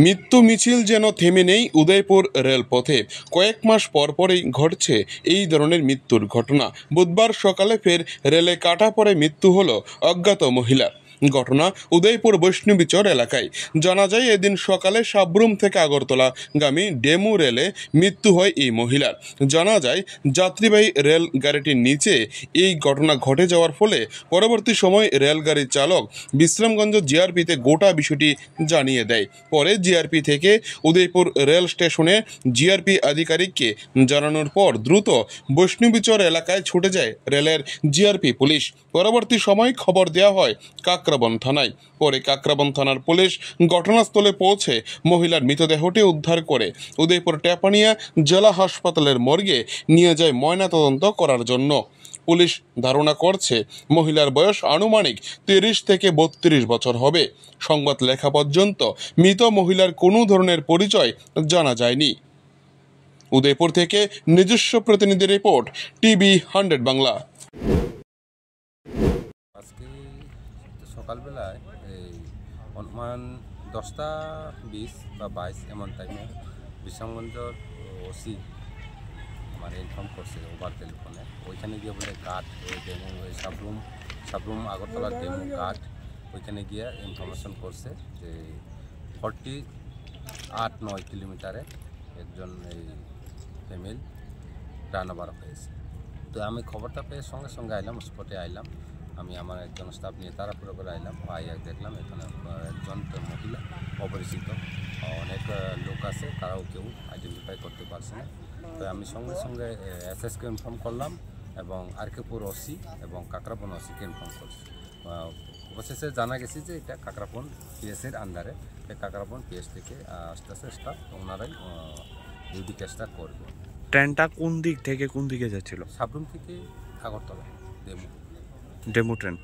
মৃত্যু মিছিল যেন থেমে নেই উদয়পুর রেলপথে। কয়েক মাস পরপরই ঘটছে এই ধরনের মৃত্যুর ঘটনা। বুধবার সকালে ফের রেলে কাটা পড়ে মৃত্যু হলো অজ্ঞাত মহিলার। ঘটনা উদয়পুর বৈষ্ণবীচর এলাকায়। জানা যায় এদিন সকালে সাব্রুম থেকে আগরতলাগামী ডেমু রেলে মৃত্যু হয় এই মহিলার। জানা যায় যাত্রীবাহী রেল গাড়িটির নিচে এই ঘটনা ঘটে যাওয়ার ফলে পরবর্তী সময় রেলগাড়ির চালক বিশ্রামগঞ্জ জিআরপিতে গোটা বিষয়টি জানিয়ে দেয়। পরে জিআরপি থেকে উদয়পুর রেল স্টেশনে জিআরপি আধিকারিককে জানানোর পর দ্রুত বৈষ্ণবীচর এলাকায় ছুটে যায় রেলের জিআরপি পুলিশ। পরবর্তী সময় খবর দেওয়া হয় কাকরাবন থানায়। পরে কাকরাবন থানার পুলিশ ঘটনাস্থলে পৌঁছে মহিলার মৃতদেহটি উদ্ধার করে উদয়পুর টেপানিয়া জেলা হাসপাতালের মর্গে নিয়ে যায় ময়নাতদন্ত করার জন্য। পুলিশ ধারণা করছে মহিলার বয়স আনুমানিক 30 থেকে 32 বছর হবে। সংবাদ লেখা পর্যন্ত মৃত মহিলার কোনো ধরনের পরিচয় জানা যায়নি। উদয়পুর থেকে নিজস্ব প্রতিনিধি রিপোর্ট, টিভি 100 বাংলা। আজকে সকালবেলায় এই অনুমান 10টা 20 বা 22 এমন টাইমে বিশ্রামগঞ্জর ওসি আমার ইনফর্ম করছে ওভার টেলিফোনে। ওইখানে গিয়ে বলে কাঠ ডেমো সাবরুম আগরতলার ডেমো কাঠ, ওইখানে গিয়ে ইনফরমেশন করছে যে 48-9 কিলোমিটারে একজন এই ফিমেল রান্নাবার হয়েছে। তো আমি খবরটা পেয়ে সঙ্গে সঙ্গে আইলাম, স্পটে আইলাম। আমি আমার একজন স্টাফ নিয়ে তাড়াহুড়ো করে আইলাম। দেখলাম এখানে একজন মহিলা অপরিচিত, অনেক লোক আছে, তারাও কেউ আইডেন্টিফাই করতে পারছে না। তো আমি সঙ্গে সঙ্গে এসএসকে ইনফর্ম করলাম এবং আরকেপুর ওসি এবং কাকরাপন ওসিকে ইনফর্ম করছি। অবশেষে জানা গেছে যে এটা কাকরাপন পিএসের আন্ডারে। কাকরাপন পিএস থেকে আস্তে আস্তে স্টাফ ওনারাই ডিউটি চেষ্টা করবে। ট্রেনটা কোন দিক থেকে কোন দিকে যাচ্ছিল? সাবরুম থেকে আগরতলা ডেমো ট্রেন।